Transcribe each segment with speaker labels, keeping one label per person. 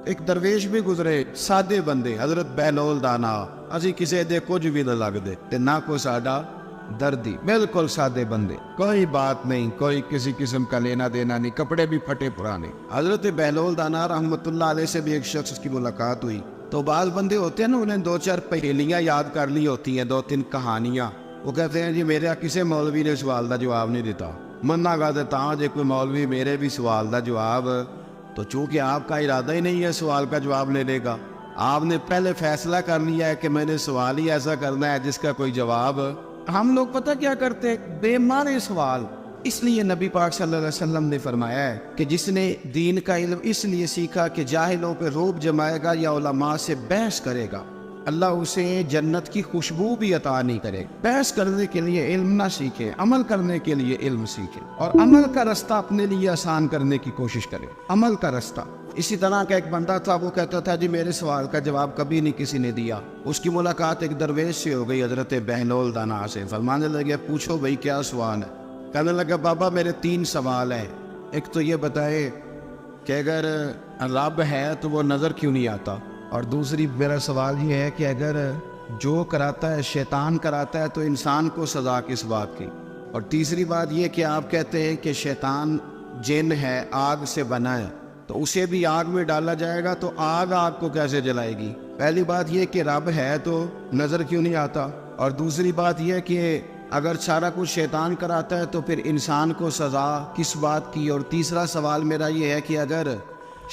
Speaker 1: ایک درویش بھی گزرے، سادے بندے، حضرت بہلول دانا، اسی کسی دے کچھ بھی نہ لگ دے تے نہ کوئی ساڈا دردی، بالکل سادے بندے، کوئی بات نہیں، کوئی کسی قسم کا لینا دینا نہیں، کپڑے بھی پھٹے پرانے۔ حضرت بہلول دانا رحمت اللہ علیہ سے بھی ایک شخص کی ملاقات ہوئی، تو بعض بندے ہوتے ہیں نا، انہیں 2-4 پہیلیاں یاد کر لی ہوتی ہیں، 2-3 کہانیاں، وہ کہتے ہیں جی میرے کسی مولوی نے سوال دا جواب نہیں دیتا، مننا گا دیتا ہوں جی کوئی مولوی میرے بھی سوال دا جواب، تو چونکہ آپ کا ارادہ ہی نہیں ہے سوال کا جواب لینے کا، آپ نے پہلے فیصلہ کر لیا ہے کہ میں نے سوال ہی ایسا کرنا ہے جس کا کوئی جواب، ہم لوگ پتہ کیا کرتے ہیں، بے معنی سوال۔ اس لیے نبی پاک صلی اللہ علیہ وسلم نے فرمایا ہے کہ جس نے دین کا علم اس لیے سیکھا کہ جاہلوں پہ روب جمائے گا یا علماء سے بحث کرے گا، اللہ اسے جنت کی خوشبو بھی عطا نہیں کرے۔ بحث کرنے کے لیے علم نہ سیکھے، عمل کرنے کے لیے علم سیکھے، اور عمل کا رستہ اپنے لیے آسان کرنے کی کوشش کرے، عمل کا رستہ۔ اسی طرح کا ایک بندہ تھا، وہ کہتا تھا جی میرے سوال کا جواب کبھی نہیں کسی نے دیا۔ اس کی ملاقات ایک درویش سے ہو گئی، حضرت بہلول دانا سے، فرمانے لگے پوچھو بھائی کیا سوال ہے؟ کہنے لگا بابا میرے 3 سوال ہیں، ایک تو یہ بتائے کہ اگر رب ہے تو وہ نظر کیوں نہیں آتا، اور دوسری میرا سوال یہ ہے کہ اگر جو کراتا ہے شیطان کراتا ہے تو انسان کو سزا کس بات کی، اور تیسری بات یہ کہ آپ کہتے ہیں کہ شیطان جن ہے، آگ سے بنا ہے، تو اسے بھی آگ میں ڈالا جائے گا تو آگ کو کیسے جلائے گی؟ پہلی بات یہ کہ رب ہے تو نظر کیوں نہیں آتا، اور دوسری بات یہ کہ اگر سارا کچھ شیطان کراتا ہے تو پھر انسان کو سزا کس بات کی، اور تیسرا سوال میرا یہ ہے کہ اگر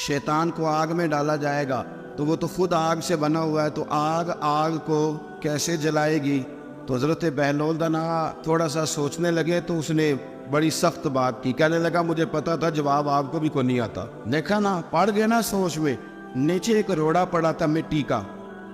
Speaker 1: شیطان کو آگ میں ڈالا جائے گا تو وہ تو خود آگ سے بنا ہوا ہے، تو آگ کو کیسے جلائے گی؟ تو حضرت بہلول دانا تھوڑا سا سوچنے لگے تو اس نے بڑی سخت بات کی، کہنے لگا مجھے پتا تھا جواب آپ کو بھی کوئی نہیں آتا، دیکھا نا پڑ گئے نا سوچ میں۔ نیچے ایک روڑا پڑا تھا مٹی کا،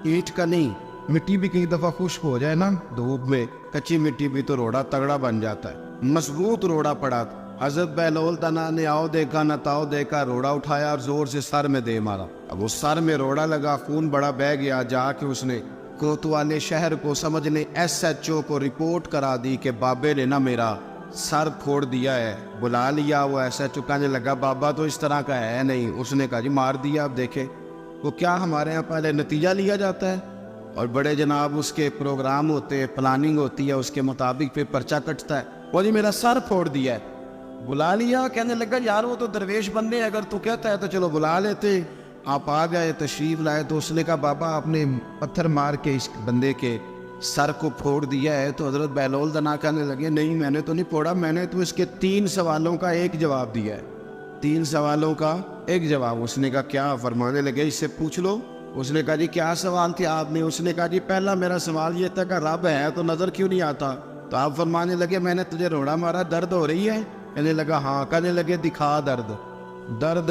Speaker 1: اینٹ کا نہیں، مٹی بھی کئی دفعہ خشک ہو جائے نا دھوپ میں، کچی مٹی بھی تو روڑا تگڑا بن جاتا ہے، مضبوط روڑا پڑا تھا۔ حضرت بہلول دانا نے آؤ دیکھا نہ تاؤ دیکھا، روڑا اٹھایا اور زور سے سر میں دے مارا، اب اس سر میں روڑا لگا، خون بڑا بہہ گیا، جا کے اس نے کوتوالے شہر کو سمجھنے SHO کو رپورٹ کرا دی کہ بابے نے نا میرا سر پھوڑ دیا ہے۔ بلا لیا، وہ SHO کہنے لگا بابا تو اس طرح کا ہے نہیں، اس نے کہا جی مار دیا۔ اب دیکھے وہ کیا ہمارے ہاں پہلے نتیجہ لیا جاتا ہے، اور بڑے جناب اس کے پروگرام ہوتے ہیں، پلاننگ ہوتی ہے، اس کے مطابق پھر پرچہ کٹتا ہے، وہ جی میرا سر پھوڑ دیا ہے۔ بلا لیا، کہنے لگا یار وہ تو درویش بندے ہیں، اگر تو کہتا ہے تو چلو بلا لیتے۔ آپ آ گئے، تشریف لائے، تو اس نے کہا بابا آپ نے پتھر مار کے اس بندے کے سر کو پھوڑ دیا ہے؟ تو حضرت بہلول دانا کہنے لگے نہیں میں نے تو نہیں پھوڑا، میں نے تو اس کے 3 سوالوں کا ایک جواب دیا ہے، 3 سوالوں کا ایک جواب۔ اس نے کہا کیا؟ فرمانے لگے اس سے پوچھ لو۔ اس نے کہا جی کیا سوال تھے آپ نے؟ اس نے کہا جی پہلا میرا سوال یہ تھا کہ رب ہے تو نظر کیوں نہیں آتا؟ تو آپ فرمانے لگے میں نے تجھے روڑا مارا، درد ہو رہی ہے؟ کہنے لگا ہاں۔ کہنے لگے دکھا درد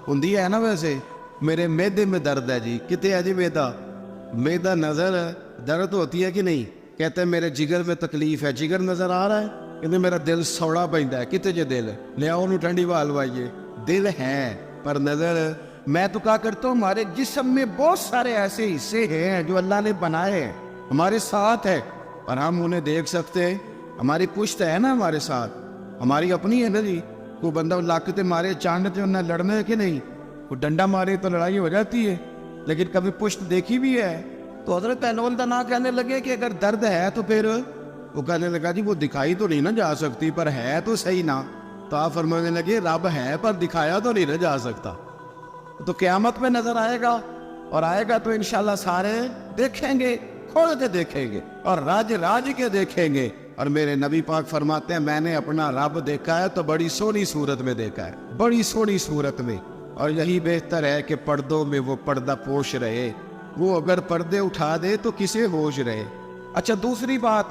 Speaker 1: ہوندی ہے نا؟ ویسے میرے میدے میں درد ہے جی۔ کتے ہے جی میدا نظر درد ہوتی ہے کہ نہیں؟ کہتے ہیں میرے جگر میں تکلیف ہے، جگر نظر آ رہا ہے؟ کہتے میرا دل سوڑا پیندا ہے، کتے جے دل لے آؤ ٹھنڈی وال وائیے، دل ہے پر نظر۔ میں تو کہا کرتا ہوں ہمارے جسم میں بہت سارے ایسے حصے ہیں جو اللہ نے بنائے ہیں، ہمارے ساتھ ہے اور ہم انہیں دیکھ سکتے ہیں، ہماری پشت ہے نا ہمارے ساتھ، ہماری اپنی ہے نا جی۔ کوئی بندہ لاکتے مارے چاندتے انہیں لڑنا ہے کہ نہیں؟ کوئی ڈنڈا مارے تو لڑائی ہو جاتی ہے، لیکن کبھی پشت دیکھی بھی ہے؟ تو حضرت بہلول دانا کہنے لگے کہ اگر درد ہے تو پھر وہ کہنے لگا جی وہ دکھائی تو نہیں نہ جا سکتی پر ہے تو صحیح نا۔ تو آپ فرمانے لگے رب ہے پر دکھایا تو نہیں نہ جا سکتا، تو قیامت میں نظر آئے گا، اور آئے گا تو انشاءاللہ سارے دیکھیں گے، کھول کے دیکھیں گے اور راج کے دیکھیں گے۔ اور میرے نبی پاک فرماتے ہیں میں نے اپنا رب دیکھا ہے تو بڑی سونی صورت میں دیکھا ہے، بڑی سونی صورت میں، اور یہی بہتر ہے کہ پردوں میں وہ پردہ پوش رہے، وہ اگر پردے اٹھا دے تو کسے ہوش رہے۔ اچھا دوسری بات،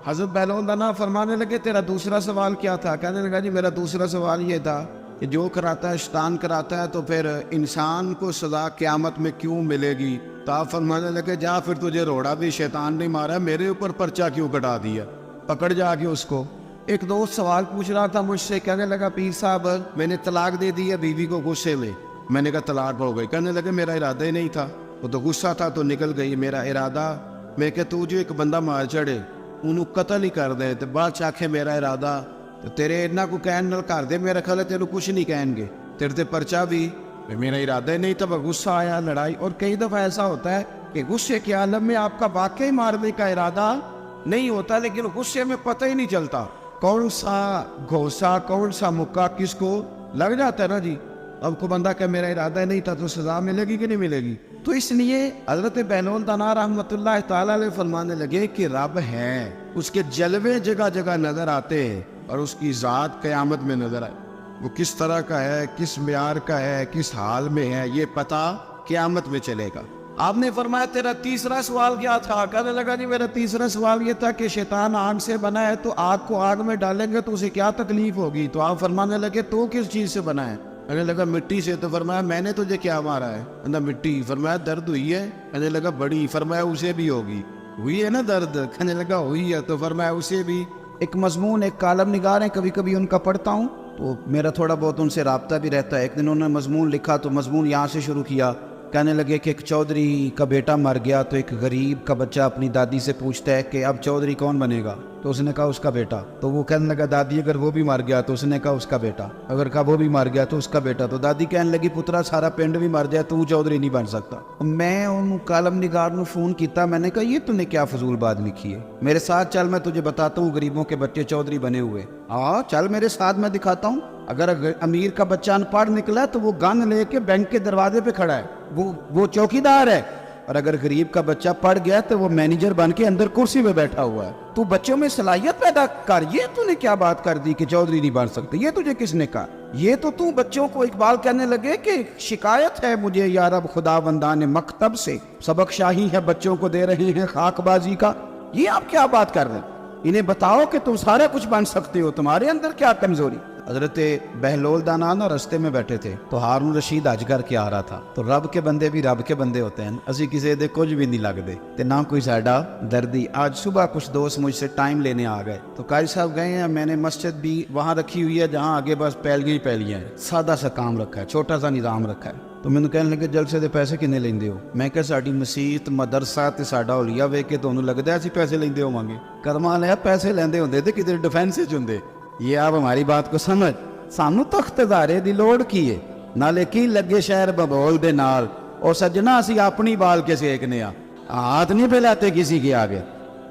Speaker 1: حضرت بہلول دانا فرمانے لگے تیرا دوسرا سوال کیا تھا؟ کہنے لگا جی میرا دوسرا سوال یہ تھا کہ جو کراتا ہے شیطان کراتا ہے تو پھر انسان کو سزا قیامت میں کیوں ملے گی؟ تو آپ فرمانے لگے جا پھر تجھے روڑا بھی شیطان نے مارا، میرے اوپر پرچہ کیوں کٹا دیا؟ پکڑ جا کے اس کو۔ ایک دوست سوال پوچھ رہا تھا مجھ سے، کہنے لگا پیر صاحب میں نے طلاق دے دی ہے بیوی کو غصے میں نے کہا طلاق ہو گئی۔ کہنے لگے میرا ارادہ ہی نہیں تھا، وہ تو غصہ تھا تو نکل گئی، میرا ارادہ میں کہ تو جو ایک بندہ مار چڑھے انہوں قتل ہی کر دے تو بعد چاکھے میرا ارادہ تو تیرے اتنا کو کہن نال کر دے، میرا خیال ہے تیرے کچھ نہیں کہیں گے، تیرے تے پرچہ بھی میرا ارادہ ہی نہیں تھا، غصہ آیا، لڑائی. اور کئی دفعہ ایسا ہوتا ہے کہ غصے کے عالم میں آپ کا واقعی مارنے کا ارادہ نہیں ہوتا، لیکن غصے میں پتہ ہی نہیں چلتا کون سا گھوسا، کون سا مکہ کس کو لگ جاتا ہے نا جی. اب کو بندہ کہ میرا ارادہ نہیں تھا تو سزا ملے گی کہ نہیں ملے گی؟ تو اس لیے حضرت بہلول دانا رحمۃ اللہ تعالیٰ علیہ فرمانے لگے کہ رب ہے، اس کے جلوے جگہ جگہ نظر آتے ہیں اور اس کی ذات قیامت میں نظر آئے. وہ کس طرح کا ہے، کس معیار کا ہے، کس حال میں ہے، یہ پتہ قیامت میں چلے گا. آپ نے فرمایا تیرا تیسرا سوال کیا تھا؟ کہنے لگا جی میرا تیسرا سوال یہ تھا کہ شیطان آگ سے بنا ہے تو آگ کو آگ میں ڈالیں گے تو اسے کیا تکلیف ہوگی؟ تو آپ فرمانے لگے تو کس چیز سے بنا ہے؟ کہنے لگا مٹی سے. تو فرمایا میں نے تجھے کیا مارا ہے؟ کہنا مٹی. فرمایا درد ہوئی ہے؟ کہنے لگا بڑی. فرمایا اسے بھی ہوگی. ہوئی ہے نا درد؟ کہنے لگا ہوئی ہے. تو فرمایا اسے بھی.
Speaker 2: ایک مضمون ایک کالم نگار ہیں، کبھی کبھی ان کا پڑھتا ہوں تو میرا تھوڑا بہت ان سے رابطہ بھی رہتا ہے. ایک دن انہوں نے مضمون لکھا تو مضمون یہاں سے شروع کیا. کہنے لگے کہ ایک چودھری کا بیٹا مر گیا تو ایک غریب کا بچہ اپنی دادی سے پوچھتا ہے کہ اب چودھری کون بنے گا؟ تو اس نے کہا اس کا بیٹا. تو وہ کہنے لگا دادی اگر وہ بھی مر گیا؟ تو اس نے کہا اس کا بیٹا. اگر کہا وہ بھی مر گیا تو اس کا بیٹا. تو دادی کہنے لگی پترا سارا پنڈ بھی مر جائے تو چودھری نہیں بن سکتا. میں ان کالم نگار نے فون کیتا، میں نے کہا یہ تو نے کیا فضول بات لکھی ہے، میرے ساتھ چل میں تجھے بتاتا ہوں غریبوں کے بچے چودھری بنے ہوئے. چل میرے ساتھ میں دکھاتا ہوں. اگر امیر کا بچہ ان پڑھ نکلا تو وہ گن لے کے بینک کے دروازے پہ کھڑا ہے، وہ چوکیدار ہے. اور اگر غریب کا بچہ پڑھ گیا تو وہ مینیجر بن کے اندر کرسی پہ بیٹھا ہوا ہے. تو بچوں میں صلاحیت پیدا کر. یہ تو نے کیا بات کر دی کہ چودھری نہیں بن سکتے؟ یہ تجھے کس نے کہا؟ یہ تو بچوں کو اقبال کہنے لگے کہ شکایت ہے مجھے یا رب خدا بندان مکتب سے، سبق شاہی ہے بچوں کو دے رہے ہیں خاک بازی کا. یہ آپ کیا بات کر رہے ہیں؟ انہیں بتاؤ کہ تم سارا کچھ بن سکتے ہو، تمہارے اندر کیا کمزوری؟ حضرت بہلول دانا نا رستے میں بیٹھے تھے تو ہارون رشید حج کر کے آ رہا تھا. تو رب کے بندے بھی رب کے بندے ہوتے ہیں، اسی کسی دے کچھ بھی نہیں لگتے تے نہ کوئی ساڈا دردی. آج صبح کچھ دوست مجھ سے ٹائم لینے آ گئے تو قاری صاحب گئے ہیں. میں نے مسجد بھی وہاں رکھی ہوئی ہے جہاں آگے بس پیلیاں ہیں، سادہ سا کام رکھا ہے، چھوٹا سا نظام رکھا ہے. تو مینوں کہنے لگے جلسے دے پیسے کنے لیندے ہو؟ میں کہ ساڈی مسیت مدرسہ تے ساڈا حلیہ ویکھ کے تانوں لگدا ہے اسی پیسے لیندے ہوواਂਗੇ. کرما لیا پیسے لیندے ہوندے تے کدھر ڈیفینس وچ ہوندے. یہ آپ ہماری بات کو سمجھ. سانو تو اختزارے دی لوڑ کی ہے، نالے کی لگے شہر ببول دے نال. اور سجنا اسی اپنی بال کے سیکنے ہاتھ نہیں پھیلاتے کسی کے آگے.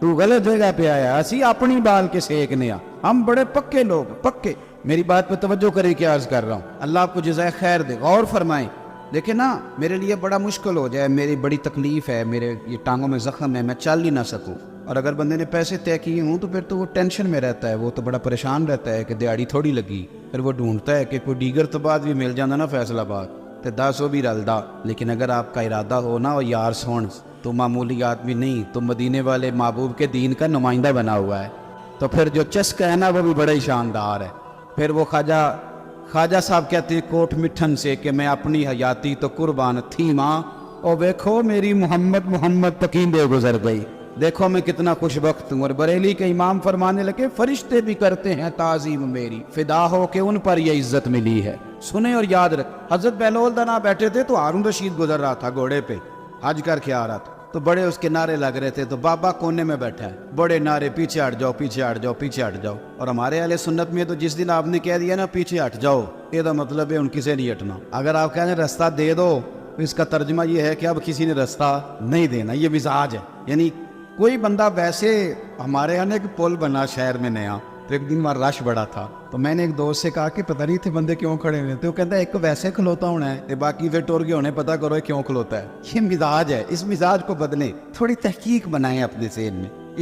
Speaker 2: تو غلط جگہ پہ آیا، اسی اپنی بال کے سیکنے ہم بڑے پکے لوگ، پکے. میری بات پہ توجہ کرے کہ عرض کر رہا ہوں. اللہ آپ کو جزائے خیر دے. غور فرمائیں. دیکھیں نا میرے لیے بڑا مشکل ہو جائے، میری بڑی تکلیف ہے، میرے یہ ٹانگوں میں زخم ہے، میں چل ہی نہ سکوں. اور اگر بندے نے پیسے طے کیے ہوں تو پھر تو وہ ٹینشن میں رہتا ہے، وہ تو بڑا پریشان رہتا ہے کہ دیہڑی تھوڑی لگی. پھر وہ ڈھونڈتا ہے کہ کوئی دیگر تو بعد بھی مل جانا نا فیصل آباد تے 10 بھی رلدا. لیکن اگر آپ کا ارادہ ہو نا اور یار سون تو معمولی آدمی نہیں، تو مدینے والے محبوب کے دین کا نمائندہ بنا ہوا ہے. تو پھر جو چسکا ہے نا وہ بھی بڑا ہی شاندار ہے. پھر وہ خواجہ صاحب کہتے ہیں کوٹ مٹھن سے کہ میں اپنی حیاتی تو قربان تھی ماں، اور دیکھو میری محمد تکیندے گزر گئی. دیکھو میں کتنا خوش بخت ہوں. اور بریلی کے امام فرمانے لگے فرشتے بھی کرتے ہیں تعظیم میری، فدا ہو کہ ان پر یہ عزت ملی ہے. سنیں اور یاد رکھ. حضرت بہلول دانا بیٹھے تھے تو ہارون رشید گزر رہا تھا گھوڑے پہ، حج کر کے آ رہا تھا. تو بڑے اس کے نعرے لگ رہے تھے. تو بابا کونے میں بیٹھا ہے، بڑے نعرے پیچھے ہٹ جاؤ، پیچھے ہٹ جاؤ، پیچھے ہٹ جاؤ. اور ہمارے اہل سنت میں تو جس دن آپ نے کہہ دیا نا پیچھے ہٹ جاؤ، یہ دا مطلب ہے ان کسے نہیں ہٹنا. اگر آپ کہیں رستہ دے دو تو اس کا ترجمہ یہ ہے کہ اب کسی نے رستہ نہیں دینا. یہ مزاج ہے. یعنی کوئی بندہ ویسے ہمارے یہاں ایک پل بنا شہر میں نیا، تو ایک دن وہاں رش بڑا تھا. تو میں نے ایک دوست سے کہا کہ پتہ نہیں تھے بندے کیوں کھڑے ہوئے. تو وہ کہتا ہے ایک ویسے کھلوتا ہونا ہے، باقی پھر ٹور کے ہونے پتہ کرو کیوں کھلوتا ہے. یہ مزاج ہے. اس مزاج کو بدلیں، تھوڑی تحقیق بنائیں اپنے ذہن میں.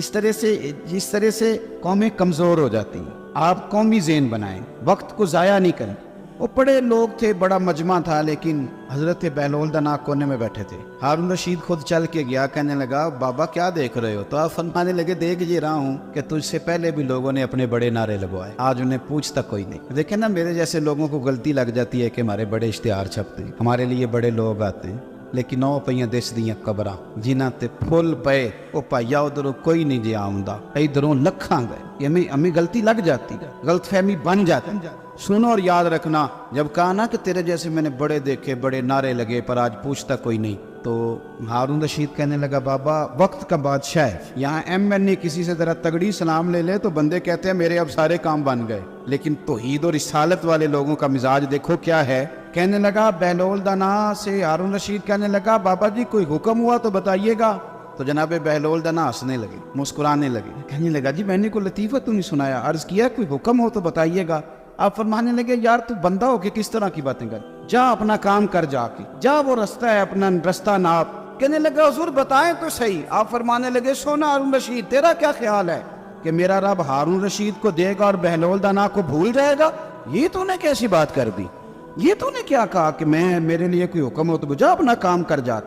Speaker 2: جس طرح سے قومیں کمزور ہو جاتی ہیں، آپ قومی ذہن بنائیں، وقت کو ضائع نہیں کریں. وہ بڑے لوگ تھے، بڑا مجمع تھا، لیکن حضرت بہلول دانا کونے میں بیٹھے تھے. ہارون رشید خود چل کے گیا، کہنے لگا بابا کیا دیکھ رہے ہو؟ تو آپ فرمانے لگے دیکھ یہ رہا ہوں کہ تجھ سے پہلے بھی لوگوں نے اپنے بڑے نعرے لگوائے، آج انہیں پوچھتا کوئی نہیں. دیکھیں نا میرے جیسے لوگوں کو غلطی لگ جاتی ہے کہ ہمارے بڑے اشتہار چھپتے ہیں، ہمارے لیے بڑے لوگ آتے ہیں، لیکن او پئیاں دس دیاں قبراں جنہاں تے پھل پے، او پایا ادھروں کوئی نہیں جی آمدا، ادھروں لکھاں گئے. یہ ہمیں غلطی لگ جاتی ہے، غلط فہمی بن جاتی ہے. سنو اور یاد رکھنا، جب کہا نا کہ تیرے جیسے میں نے بڑے دیکھے، بڑے نعرے لگے، پر آج پوچھتا کوئی نہیں، تو ہارون رشید کہنے لگا بابا وقت کا بادشاہ ہے. یہاں MNA کسی سے ذرا تگڑی سلام لے لے تو بندے کہتے ہیں میرے اب سارے کام بن گئے. لیکن توحید اور رسالت والے لوگوں کا مزاج دیکھو کیا ہے. کہنے لگا بہلول دانا سے ہارون رشید کہنے لگا بابا جی کوئی حکم ہوا تو بتائیے گا. تو جناب بہلول دانا ہنسنے لگے, مسکرانے لگے, کہنے لگا جی میں نے کوئی لطیفہ تو نہیں سنایا, عرض کیا کوئی حکم ہو تو بتائیے گا. آپ فرمانے لگے یار تو بندہ ہو کے کس طرح کی باتیں کر, جا اپنا کام کر, جا کے جا وہ رستہ ہے اپنا رستہ ناپ. کہنے لگا حضور بتائیں تو صحیح. آپ فرمانے لگے سونا ہارون رشید تیرا کیا خیال ہے کہ میرا رب ہارون رشید کو دے گا اور بہلول دانا کو بھول جائے گا؟ یہ تو نے کیسی بات کر دی, یہ تو نے کیا کہا کہ میرے لیے کوئی حکم ہو تو جا اپنا کام کر جا.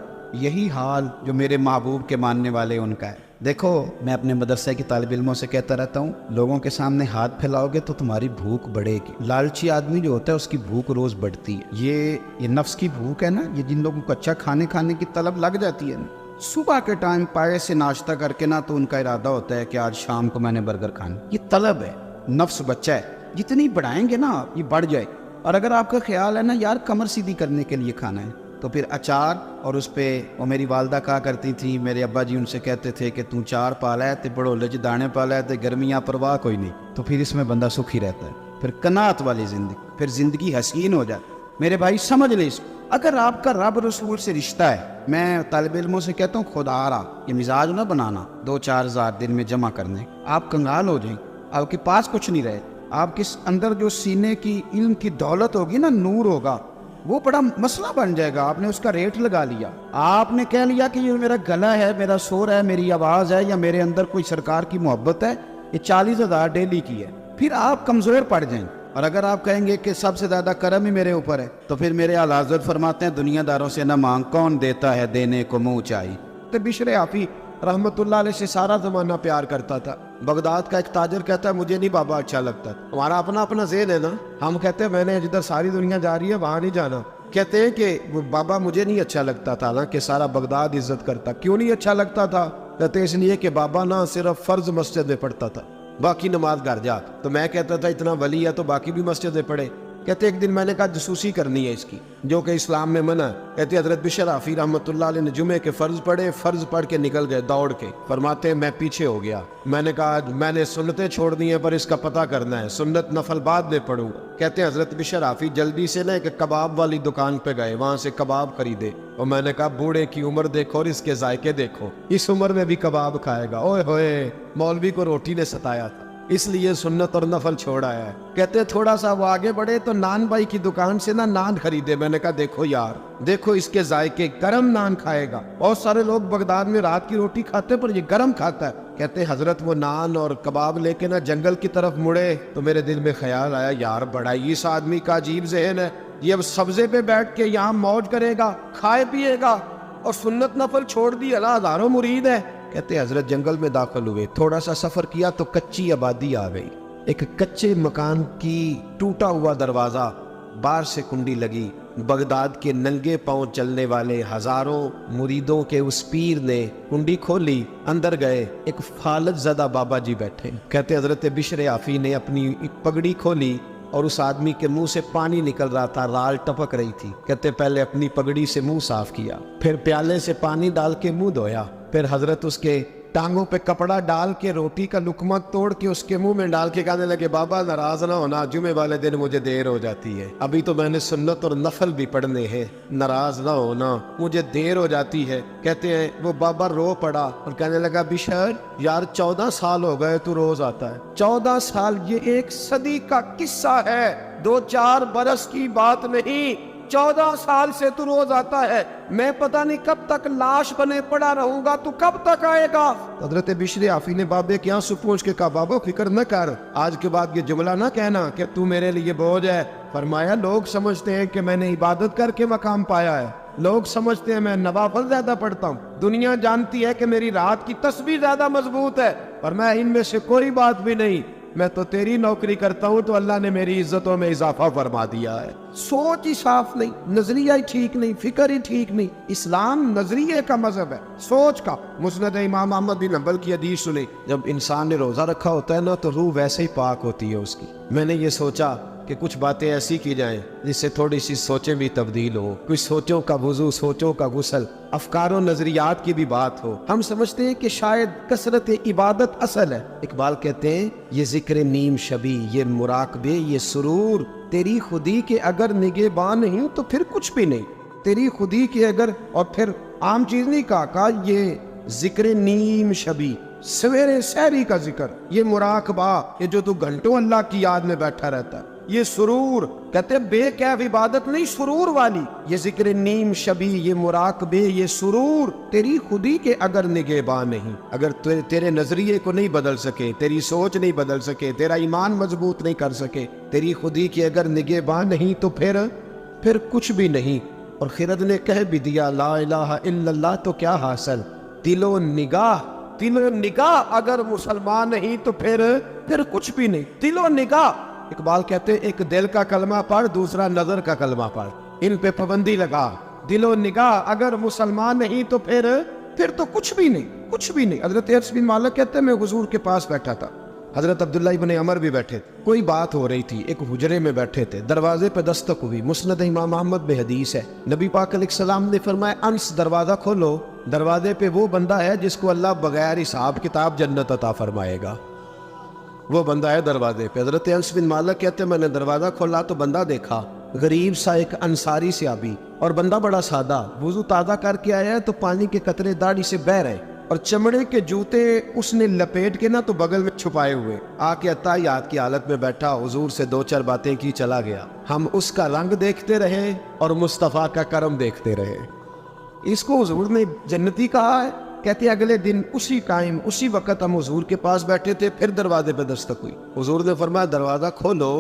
Speaker 2: یہی حال جو میرے محبوب کے ماننے والے ان کا ہے. دیکھو میں اپنے مدرسے کی طالب علموں سے کہتا رہتا ہوں, لوگوں کے سامنے ہاتھ پھیلاؤ گے تو تمہاری بھوک بڑھے گی. لالچی آدمی جو ہوتا ہے اس کی بھوک روز بڑھتی ہے. یہ نفس کی بھوک ہے نا, یہ جن لوگوں کو اچھا کھانے کی طلب لگ جاتی ہے نا, صبح کے ٹائم پائے سے ناشتہ کر کے نا تو ان کا ارادہ ہوتا ہے کہ آج شام کو میں نے برگر کھانا. یہ طلب ہے, نفس بچہ ہے, جتنی بڑھائیں گے نا یہ بڑھ جائے. اور اگر آپ کا خیال ہے نا یار کمر سیدھی کرنے کے لیے کھانا ہے تو پھر اچار اور اس پہ, وہ میری والدہ کہا کرتی تھی, میرے ابا جی ان سے کہتے تھے کہ تو چار پالا ہے تے بڑو لج دانے پالا ہے تے گرمیاں پرواہ کوئی نہیں. تو پھر اس میں بندہ سکھی رہتا ہے, پھر قناعت والی زندگی, پھر زندگی حسین ہو جاتی. میرے بھائی سمجھ لیں اس کو, اگر آپ کا رب رسول سے رشتہ ہے, میں طالب علموں سے کہتا ہوں خدا را یہ مزاج نہ بنانا 2-4 ہزار دن میں جمع کرنے, آپ کنگال ہو جائیں, آپ کے پاس کچھ نہیں رہے. آپ کے اندر جو سینے کی علم کی دولت ہوگی نا, نور ہوگا, وہ بڑا مسئلہ بن جائے گا. آپ نے اس کا ریٹ لگا لیا, آپ نے کہہ لیا کہ یہ میرا گلا ہے, میرا سور ہے, میری آواز ہے, یا میرے اندر کوئی سرکار کی محبت ہے, یہ 40,000 ڈیلی کی ہے, پھر آپ کمزور پڑ جائیں. اور اگر آپ کہیں گے کہ سب سے زیادہ کرم ہی میرے اوپر ہے, تو پھر میرے اعلیٰ حضرت فرماتے ہیں دنیا داروں سے نہ مانگ, کون دیتا ہے دینے کو منہ چاہیے. تو بشر حافی رحمت اللہ علیہ سے سارا زمانہ پیار کرتا تھا. بغداد کا ایک تاجر کہتا ہے مجھے نہیں بابا اچھا لگتا. ہمارا اپنا ذہن ہے نا, ہم کہتے ہیں میں نے جدھر ساری دنیا جا رہی ہے وہاں نہیں جانا. کہتے ہیں کہ بابا مجھے نہیں اچھا لگتا تھا نا کہ سارا بغداد عزت کرتا. کیوں نہیں اچھا لگتا تھا؟ کہتے اس لیے کہ بابا نا صرف فرض مسجد میں پڑھتا تھا, باقی نماز گھر جا. تو میں کہتا تھا اتنا ولی ہے تو باقی بھی مسجد میں پڑھے. کہتے ایک دن میں نے کہا جسوسی کرنی ہے اس کی, جو کہ اسلام میں منع ہے. کہتے حضرت بشر حافی رحمۃ اللہ علیہ نے جمعے کے فرض پڑھے, فرض پڑھ کے نکل گئے دوڑ کے. فرماتے ہیں میں پیچھے ہو گیا, میں نے کہا میں نے سنتیں چھوڑ دی ہیں پر اس کا پتہ کرنا ہے, سنت نفل بعد میں پڑھوں. کہتے ہیں حضرت بشر حافی جلدی سے نا ایک کباب والی دکان پہ گئے, وہاں سے کباب خریدے. اور میں نے کہا بوڑھے کی عمر دیکھو اور اس کے ذائقے دیکھو, اس عمر میں بھی کباب کھائے گا. اوئے ہوئے, مولوی کو روٹی نے ستایا تھا, اس لیے سنت اور نفل چھوڑا ہے. کہتے تھوڑا سا وہ آگے بڑھے تو نان بھائی کی دکان سے نا نان خریدے. میں نے کہا دیکھو یار, دیکھو اس کے ذائقے, گرم نان کھائے گا. بہت سارے لوگ بغداد میں رات کی روٹی کھاتے پر یہ گرم کھاتا ہے. کہتے حضرت وہ نان اور کباب لے کے نا جنگل کی طرف مڑے تو میرے دل میں خیال آیا یار بڑا اس آدمی کا عجیب ذہن ہے, یہ اب سبزے پہ بیٹھ کے یہاں موج کرے گا, کھائے پیے گا, اور سنت نفل چھوڑ دی, اللہ ہزاروں مرید ہے. کہتے حضرت جنگل میں داخل ہوئے, تھوڑا سا سفر کیا تو کچی آبادی آ گئی. ایک کچے مکان کی ٹوٹا ہوا دروازہ, باہر سے کنڈی لگی. بغداد کے ننگے پاؤں چلنے والے ہزاروں مریدوں کے اس پیر نے کنڈی کھولی, اندر گئے. ایک فالج زدہ بابا جی بیٹھے. کہتے حضرت بشر حافی نے اپنی ایک پگڑی کھولی اور اس آدمی کے منہ سے پانی نکل رہا تھا, رال ٹپک رہی تھی. کہتے پہلے اپنی پگڑی سے منہ صاف کیا, پھر پیالے سے پانی ڈال کے منہ دھویا, پھر حضرت اس کے ٹانگوں پہ کپڑا ڈال کے روٹی کا لقمہ توڑ کے اس کے منہ میں ڈال کے کہنے لگے بابا ناراض نہ ہونا, جمعے والے دن مجھے دیر ہو جاتی ہے, ابھی تو میں نے سنت اور نفل بھی پڑھنے ہیں, ناراض نہ ہونا مجھے دیر ہو جاتی ہے. کہتے ہیں وہ بابا رو پڑا اور کہنے لگا بشر یار 14 سال ہو گئے تو روز آتا ہے. 14 سال یہ 1 صدی کا قصہ ہے, 2-4 برس کی بات نہیں. 14 سال سے تو روز آتا ہے. میں پتہ نہیں کب تک لاش بنے پڑا رہوں گا, تو کب تک آئے گا؟ حضرت بشر حافی نے بابے کے آنسو پوچھ کے کہا بابا فکر نہ کر, آج کے بعد یہ جملہ نہ کہنا کہ تو میرے لیے بوجھ ہے. فرمایا لوگ سمجھتے ہیں کہ میں نے عبادت کر کے مقام پایا ہے, لوگ سمجھتے ہیں میں نوافل زیادہ پڑھتا ہوں, دنیا جانتی ہے کہ میری رات کی تسبیح زیادہ مضبوط ہے, پر میں ان میں سے کوئی بات بھی نہیں. میں تو تیری نوکری کرتا ہوں تو اللہ نے میری عزتوں میں اضافہ فرما دیا ہے. سوچ ہی صاف نہیں, نظریہ ہی ٹھیک نہیں, فکر ہی ٹھیک نہیں. اسلام نظریے کا مذہب ہے, سوچ کا. مسند امام احمد بن حنبل کی حدیث سنی, جب انسان نے روزہ رکھا ہوتا ہے نا تو روح ویسے ہی پاک ہوتی ہے اس کی. میں نے یہ سوچا
Speaker 1: کہ کچھ باتیں ایسی کی جائیں جس سے تھوڑی سی سوچیں بھی تبدیل ہو، کچھ سوچوں کا وضو، سوچوں کا غسل، افکار و نظریات کی بھی بات ہو۔ ہم سمجھتے ہیں کہ شاید کثرت عبادت اصل ہے۔ اقبال کہتے ہیں یہ ذکر نیم شبی، یہ مراقبے، یہ سرور تیری خودی کے اگر نگہباں نہیں تو پھر کچھ بھی نہیں، تیری خودی کے اگر، اور پھر عام چیز نہیں کہا یہ ذکر نیم شبی، سویرے سحری کا ذکر، یہ مراقبہ، یہ جو تو گھنٹوں اللہ کی یاد میں بیٹھا رہتا ہے، یہ سرور، کہتے بے کیف عبادت نہیں، سرور والی، یہ ذکر نیم شبی، یہ مراقبے، یہ سرور تیری خودی کے اگر نگہباں نہیں، اگر تیرے نظریے کو نہیں بدل سکے، تیری سوچ نہیں بدل سکے، تیرا ایمان مضبوط نہیں کر سکے، تیری خودی کے اگر نگہباں نہیں تو پھر کچھ بھی نہیں۔ اور خرد نے کہہ بھی دیا لا الہ الا اللہ تو کیا حاصل، دل و نگاہ اگر مسلمان نہیں تو پھر کچھ بھی نہیں، دل و نگاہ۔ اقبال کہتے ہیں ایک دل کا کلمہ پڑھ، دوسرا نظر کا کلمہ پڑھ، ان پہ پابندی لگا، دل و نگاہ اگر مسلمان نہیں تو پھر تو کچھ بھی نہیں۔ حضرت انس بن مالک کہتے ہیں میں حضور کے پاس بیٹھا تھا، حضرت عبداللہ ابن عمر بھی بیٹھے تھے، کوئی بات ہو رہی تھی، ایک حجرے میں بیٹھے تھے، دروازے پہ دستک ہوئی، مسند امام احمد میں حدیث ہے، نبی پاک علیہ السلام نے فرمایا انس دروازہ کھولو، دروازے پہ وہ بندہ ہے جس کو اللہ بغیر حساب کتاب جنت عطا فرمائے گا، وہ بندہ ہے دروازے پہ۔ حضرت انس بن مالک کہتے ہیں میں نے دروازہ کھولا تو بندہ دیکھا، غریب سا ایک انصاری صحابی، اور بندہ بڑا سادہ، وضو تازہ کر کے آیا ہے تو پانی کے قطرے داڑھی سے بہہ رہے، اور چمڑے کے جوتے اس نے لپیٹ کے تو بغل میں چھپائے ہوئے، آ کے عطائیات کی حالت میں بیٹھا، حضور سے 2-4 باتیں کی، چلا گیا۔ ہم اس کا رنگ دیکھتے رہے اور مصطفیٰ کا کرم دیکھتے رہے۔ اس کو حضور نے جنتی کہا ہے۔ کہتے اگلے دن اسی ٹائم اسی وقت ہم حضور کے پاس بیٹھے تھے، پھر دروازے پہ دستک ہوئی، حضور نے فرمایا دروازہ کھولو،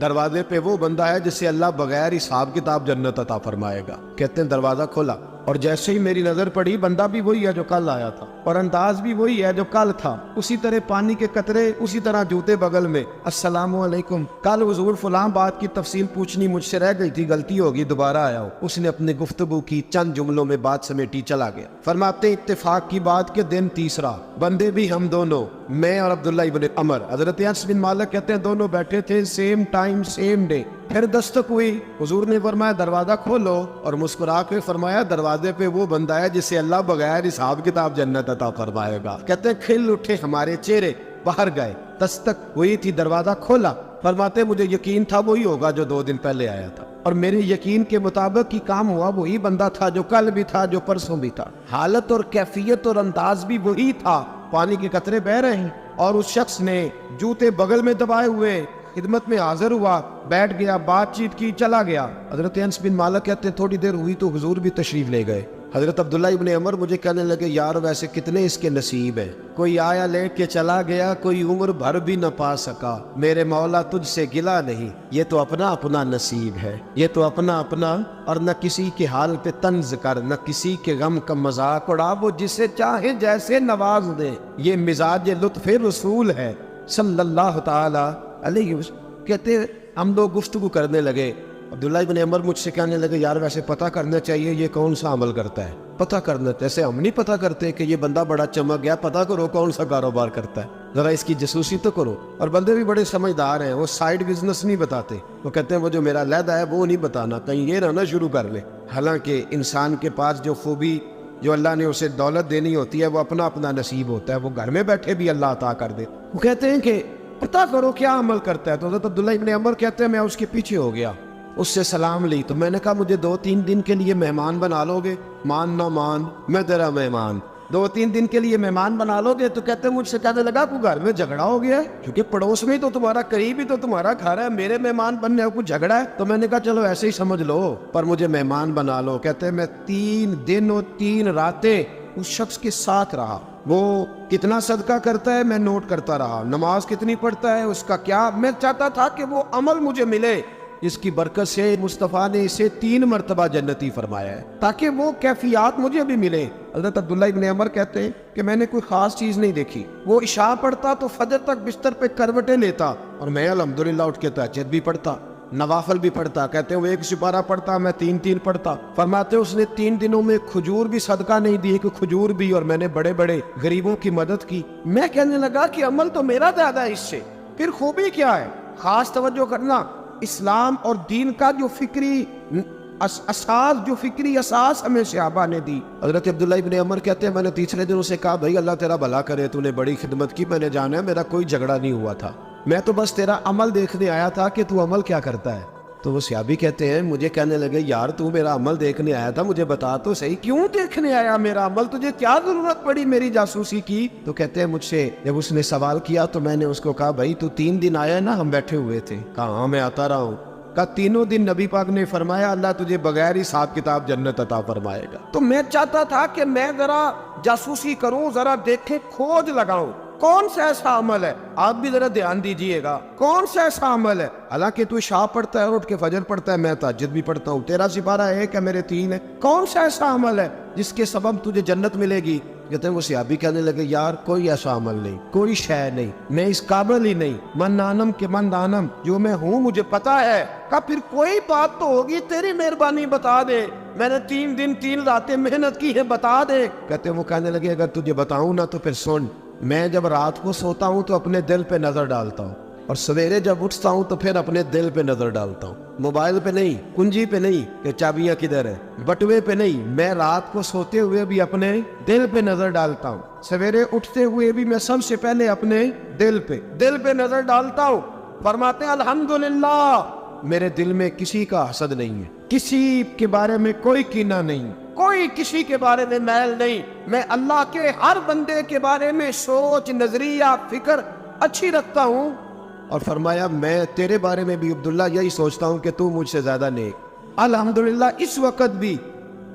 Speaker 1: دروازے پہ وہ بندہ ہے جس سے اللہ بغیر حساب کتاب جنت عطا فرمائے گا۔ کہتے ہیں دروازہ کھولا، اور جیسے ہی میری نظر پڑی بندہ بھی وہی ہے جو کل آیا تھا، اور انداز بھی وہی ہے جو کل تھا، اسی طرح پانی کے قطرے، اسی طرح جوتے بغل میں، السلام علیکم، کل حضور فلاں بات کی تفصیل پوچھنی مجھ سے رہ گئی تھی، غلطی ہوگی، دوبارہ آیا ہو۔ اس نے اپنی گفتگو کی، چند جملوں میں بات سمیٹی، چلا گیا۔ فرماتے اتفاق کی بات کے دن تیسرا، بندے بھی ہم دونوں، میں اور عبداللہ ابن عمر، حضرت انس بن مالک کہتے ہیں دونوں بیٹھے تھے، سیم ٹائم سیم ڈے، پھر دستک ہوئی، حضور نے فرمایا دروازہ کھولو، اور مسکرا کے فرمایا دروازے پہ وہ بندہ ہے جسے اللہ بغیر حساب کتاب جنت عطا فرمائے گا۔ کہتے ہیں کھل اٹھے ہمارے چہرے، باہر گئے، دستک ہوئی تھی، دروازہ کھولا، فرماتے مجھے یقین تھا وہی ہوگا جو 2 دن پہلے آیا تھا، اور میرے یقین کے مطابق ہی کام ہوا، وہی بندہ تھا جو کل بھی تھا، جو پرسوں بھی تھا، حالت اور کیفیت اور انداز بھی وہی تھا، پانی کے قطرے بہ رہے ہیں، اور اس شخص نے جوتے بغل میں دبائے ہوئے خدمت میں حاضر ہوا، بیٹھ گیا، بات چیت کی، چلا گیا۔ حضرت انس بن مالک کہتے ہیں تھوڑی دیر ہوئی تو حضور بھی تشریف لے گئے۔ حضرت عبداللہ ابن عمر مجھے کہنے لگے یار ویسے کتنے اس کے نصیب ہیں، کوئی آیا لیٹ کے چلا گیا، کوئی عمر بھر بھی نہ پا سکا، میرے مولا تجھ سے گلا نہیں، یہ تو اپنا اپنا نصیب ہے، یہ تو اپنا اپنا، اور نہ کسی کے حال پہ طنز کر، نہ کسی کے غم کا مذاق اڑا، وہ جسے چاہے جیسے نواز دے، یہ مزاج لطف رسول ہے صلی اللہ تعالی علیہ وسلم۔ کہتے ہم لوگ گفتگو کرنے لگے، عبداللہ ابن عمر مجھ سے کہنے لگے یار ویسے پتہ کرنا چاہیے یہ کون سا عمل کرتا ہے، پتہ کرنا، جیسے ہم نہیں پتہ کرتے کہ یہ بندہ بڑا چمک گیا، پتہ کرو کون سا کاروبار کرتا ہے، ذرا اس کی جاسوسی تو کرو۔ اور بندے بھی بڑے سمجھدار ہیں، وہ سائیڈ بزنس نہیں بتاتے، وہ کہتے ہیں وہ جو میرا علیحدہ ہے وہ نہیں بتانا، کہیں یہ نہ شروع کر لے۔ حالانکہ انسان کے پاس جو خوبی، جو اللہ نے اسے دولت دینی ہوتی ہے، وہ اپنا اپنا نصیب ہوتا ہے، وہ گھر میں بیٹھے بھی اللہ عطا کر دے۔ وہ کہتے ہیں کہ پتہ کرو کیا عمل کرتا ہے، تو حضرت عبداللہ ابن عمر کہتے ہیں میں اس کے پیچھے ہو گیا، اس سے سلام لی، تو میں نے کہا مجھے 2-3 دن کے لیے مہمان بنا لو گے؟ مان نہ مان، میں تیرا مہمان، 2-3 دن کے لیے مہمان بنا لو گے؟ تو کہتے ہیں مجھ سے کہنے لگا کوئی گھر میں جھگڑا ہو گیا ہے، کیونکہ پڑوس میں تو تمہارا قریب ہی تو تمہارا گھر ہے، میرے مہمان بننے کو کچھ جھگڑا ہے؟ تو میں نے کہا چلو ایسے ہی سمجھ لو، پر مجھے مہمان بنا لو۔ کہتے ہیں میں 3 دن اور 3 راتیں اس شخص کے ساتھ رہا، وہ کتنا صدقہ کرتا ہے میں نوٹ کرتا رہا، نماز کتنی پڑھتا ہے اس کا کیا، میں چاہتا تھا کہ وہ عمل مجھے ملے، اس کی برکت سے مصطفیٰ نے اسے 3 مرتبہ جنتی فرمایا ہے، تاکہ وہ کیفیات مجھے بھی ملے۔ حضرت عبداللہ ابن عمر کہتے ہیں کہ میں نے کوئی خاص چیز نہیں دیکھی، وہ عشاء پڑھتا تو فجر تک بستر پہ کروٹیں لیتا، اور میں الحمدللہ اٹھ کے تہجد بھی پڑھتا، نوافل بھی پڑھتا۔ کہتے ہیں وہ 1 سپارہ پڑھتا، میں 3 پڑھتا۔ فرماتے اس نے 3 دنوں میں کھجور بھی صدقہ نہیں دی، کہ کھجور بھی، اور میں نے بڑے بڑے غریبوں کی مدد کی۔ میں کہنے لگا کہ عمل تو میرا زیادہ ہے اس سے، پھر خوبی کیا ہے؟ خاص توجہ کرنا،
Speaker 3: اسلام اور دین کا جو فکری اساس ہمیں صحابہ نے دی.
Speaker 4: حضرت عبداللہ ابن عمر کہتے ہیں میں نے تیسرے دن اسے کہا بھائی اللہ تیرا بھلا کرے تو نے بڑی خدمت کی, میں نے جانا ہے میرا کوئی جھگڑا نہیں ہوا تھا, میں تو بس تیرا عمل دیکھنے آیا تھا کہ تو عمل کیا کرتا ہے. تو وہ صحابی کہتے ہیں مجھے کہنے لگے یار تو میرا عمل دیکھنے آیا تھا, مجھے بتا تو صحیح
Speaker 3: کیوں دیکھنے آیا میرا عمل, تجھے کیا ضرورت پڑی میری جاسوسی کی؟
Speaker 4: تو کہتے ہیں مجھ سے جب اس نے سوال کیا تو میں نے اس کو کہا بھائی تو 3 دن آیا ہے نا, ہم بیٹھے ہوئے تھے. کہا ہاں میں آتا رہا ہوں.
Speaker 3: کا 3 دن نبی پاک نے فرمایا اللہ تجھے بغیر ہی حساب کتاب جنت عطا فرمائے گا. تو میں چاہتا تھا کہ میں ذرا جاسوسی کروں, ذرا دیکھیں, کھوج لگاؤں کون سا ایسا عمل ہے. آپ بھی ذرا دھیان دیجئے گا, کون سا ایسا عمل ہے. حالانکہ تو عشاء پڑھتا ہے اور اٹھ کے فجر پڑھتا ہے, میں تہجد بھی پڑھتا ہوں, تیرا سپارہ 1 ہے میرے 3 ہے. کون سا ایسا عمل ہے جس کے سبب تجھے جنت ملے گی؟
Speaker 4: کہتے ہیں وہ صحابی کہنے لگے یار کوئی ایسا عمل نہیں,
Speaker 3: کوئی شے نہیں, میں اس قابل ہی نہیں. من نانم کے من دانم, جو میں ہوں مجھے پتا ہے. کہ پھر کوئی بات تو ہوگی, تیری مہربانی بتا دے, میں نے 3 دن 3 راتیں محنت کی ہے, بتا دے.
Speaker 4: کہتے ہیں وہ کہنے لگے اگر تجھے بتاؤں نا تو پھر سن, میں جب رات کو سوتا ہوں تو اپنے دل پہ نظر ڈالتا ہوں, اور سویرے جب اٹھتا ہوں تو پھر اپنے دل پہ نظر ڈالتا ہوں. موبائل پہ نہیں, کنجی پہ نہیں کہ چابیاں کدھر ہے, بٹوے پہ نہیں, میں رات کو سوتے ہوئے بھی اپنے
Speaker 3: دل پہ نظر ڈالتا ہوں, سویرے اٹھتے ہوئے بھی میں سب سے پہلے اپنے دل پہ نظر ڈالتا ہوں. فرماتے ہیں الحمدللہ میرے دل میں کسی کا حسد نہیں ہے, کسی کے بارے میں کوئی کینہ نہیں, کوئی کسی کے بارے میں میل نہیں. میں اللہ کے ہر بندے کے بارے میں سوچ, نظریہ, فکر اچھی رکھتا ہوں.
Speaker 4: اور فرمایا میں تیرے بارے میں بھی عبداللہ یہی سوچتا ہوں کہ تو مجھ سے زیادہ نیک.
Speaker 3: الحمدللہ اس وقت بھی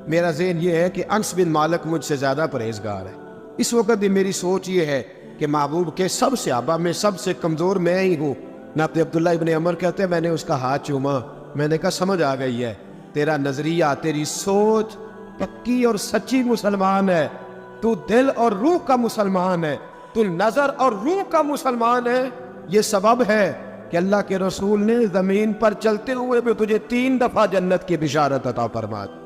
Speaker 3: میرا ذہن یہ ہے کہ انس بن مالک مجھ سے زیادہ پرہیزگار ہے. اس وقت بھی میری سوچ یہ ہے کہ محبوب کے سب صحابہ میں سب سے کمزور میں ہی ہوں.
Speaker 4: نہ عبداللہ ابن عمر کہتے ہیں میں نے اس کا ہاتھ چوما, میں نے کہا سمجھ آ گئی ہے,
Speaker 3: تیرا نظریہ, تیری سوچ پکی اور سچی مسلمان ہے, تو دل اور روح کا مسلمان ہے, تو نظر اور روح کا مسلمان ہے. یہ سبب ہے کہ اللہ کے رسول نے زمین پر چلتے ہوئے بھی تجھے 3 دفعہ جنت کی بشارت عطا فرما دی.